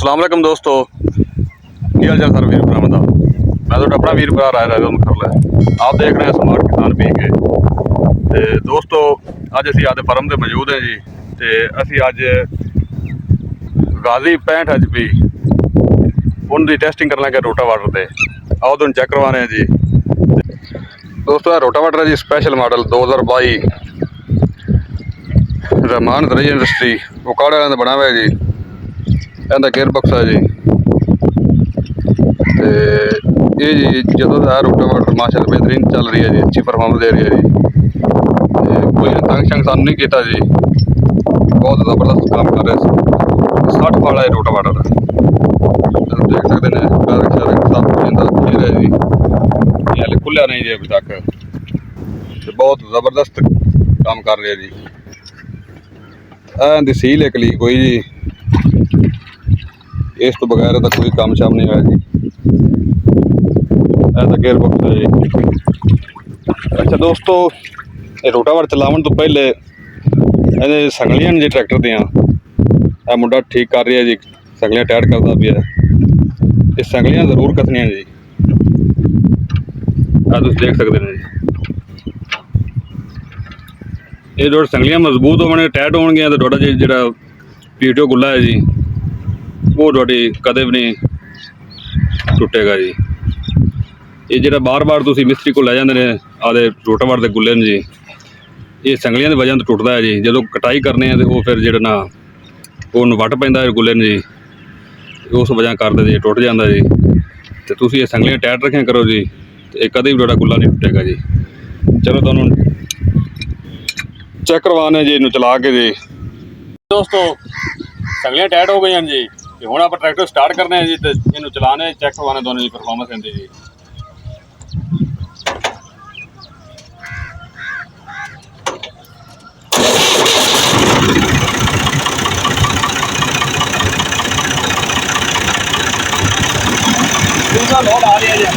अस्सलाम वालेकुम दोस्तों, की हाल चाल सर वीर भरावां दा। मैं तो अपना वीर भरा राज अहमद कर लिया। आप देख रहे हैं स्मार्ट किसान भी के ते दोस्तों अज असी आदे फर्म से मौजूद हैं जी। तो असी अज गाजी 65hp उनकी टेस्टिंग करना लगे रोटावाटर से। आओ तुम चेक करवाने हैं जी। दोस्तों रोटावाटर है जी स्पेशल मॉडल 2022 रहमान दरई इंडस्ट्री उकाड़े वाले बना हुआ है जी। ਇਹਦਾ ਗੇਅਰ ਬਕਸ ਹੈ ਜੀ। ਤੇ ਇਹ ਜੀ ਜਦੋਂ ਦਾ ਰੋਟਾਵਾਟਰ ਮਾਸ਼ਾਅੱਲਾ ਬਿਹਤਰੀਨ ਚੱਲ ਰਹੀ ਹੈ ਜੀ, ਅੱਛੀ ਪਰਫਾਰਮੈਂਸ ਦੇ ਰਹੀ ਹੈ ਜੀ। ਤੇ ਕੋਈ ਤੰਗ ਸ਼ੰਗ ਸਾਨੂੰ ਨਹੀਂ ਕੀਤਾ ਜੀ, ਬਹੁਤ ਜ਼ਬਰਦਸਤ ਕੰਮ ਕਰ ਰਿਹਾ ਸੀ। 60 ਵਾਲਾ ਇਹ ਰੋਟਾਵਾਟਰ ਤੁਸੀਂ ਦੇਖ ਸਕਦੇ ਨੇ ਸਭ ਕੁਝ ਇਹਦਾ ਕਲੀਅਰ ਹੈ ਜੀ। ਇਹ ਹਲੇ ਖੁੱਲਿਆ ਨਹੀਂ ਜੀ ਅਭੀ ਤੱਕ, ਤੇ ਬਹੁਤ ਜ਼ਬਰਦਸਤ ਕੰਮ ਕਰ ਰਿਹਾ ਜੀ। ਇਹਦੀ ਸੀਲ ਇੱਕ ਲੀਕ ਹੋਈ ਜੀ, इस तो बगैर तो कोई काम शाम नहीं होया जी। ऐसा गेयर बॉक्स है जी। अच्छा दोस्तों ये रोटावाटर चलावन तो पहले ये संगलियां जी ट्रैक्टर दियाँ यह मुंडा ठीक कर रहा है जी, संगलियां टाइट करता भी है। ये संगलियां जरूर कसनियां जी, तुम देख सकते हैं जी। ये जो संगलियां मजबूत होने टाइट होने तो थोड़ा जी जो पीटीओ गुला है जी वो थोड़ी कदे भी नहीं टुटेगा जी। ये जो बार बार तुम मिस्त्री को लै जाते हैं आदे रोटावाटर के गुले जी, ये संगलियां की वजह तो टुटता है जी। जो कटाई करने तो वो फिर जो ना वो वट पैंदा गुले जी, उस वजह करते जी टुट जाता जी। तो तुम ये संगलियां टाइट रखें करो जी, तो कदे भी थोड़ा गुला नहीं टुटेगा जी। चलो तुहानू चेक करवाने जी, इनू चला के जी। दोस्तों संगलियां टाइट हो गई हैं जी। हूँ आप ट्रैक्टर स्टार्ट करने हैं जी, तो इनू चलाने चेक करवाने दोनों जी परफॉर्मेंस इनकी जी। दूसरा लोड आ रही है जी।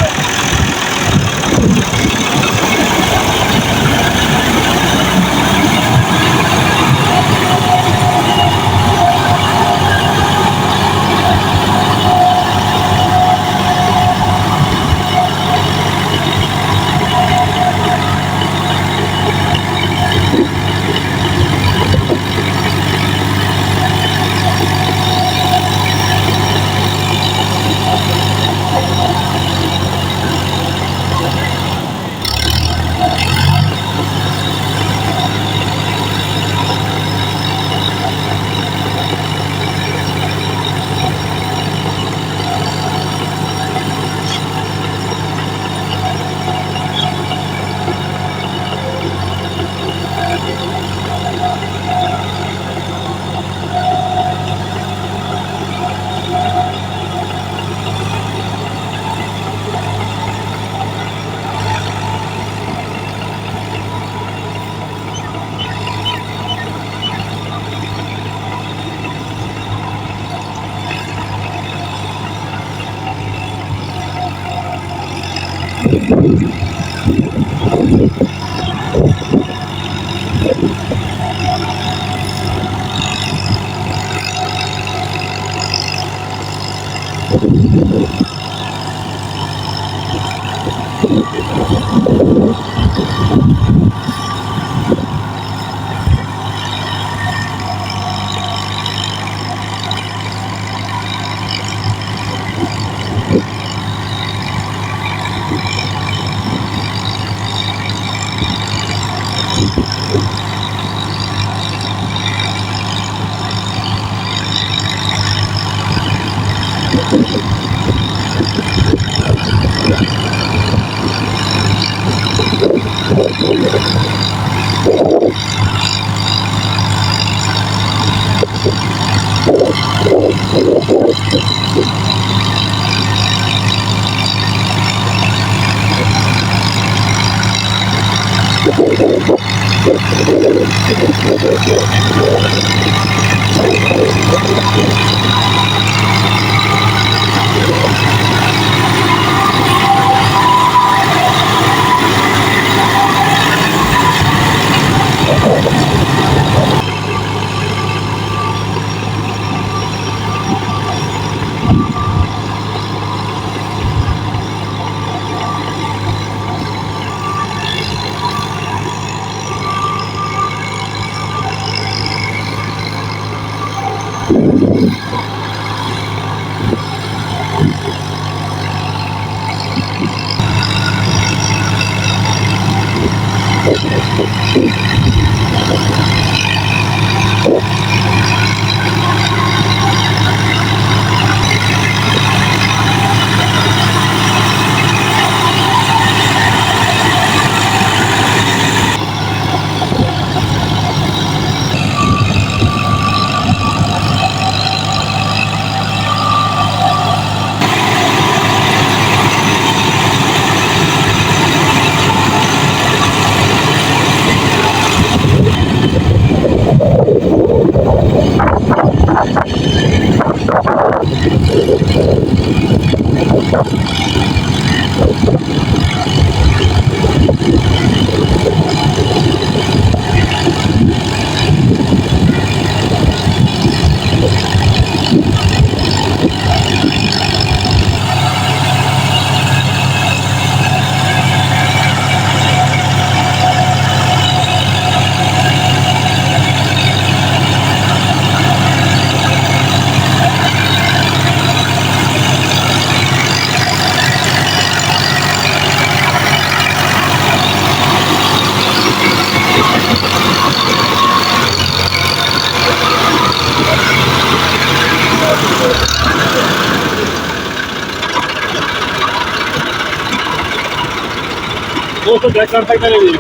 दोस्तों चेक कर सकते हैं जी,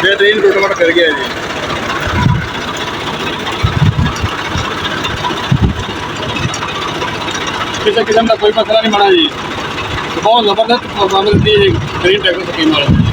बेहतरीन रोटर कर गया जी। किसी किस्म का कोई मसला नहीं बना जी, बहुत ज़बरदस्त परफॉर्मेंस दी है ग्रीन ट्रैक्टर स्कीम वाले।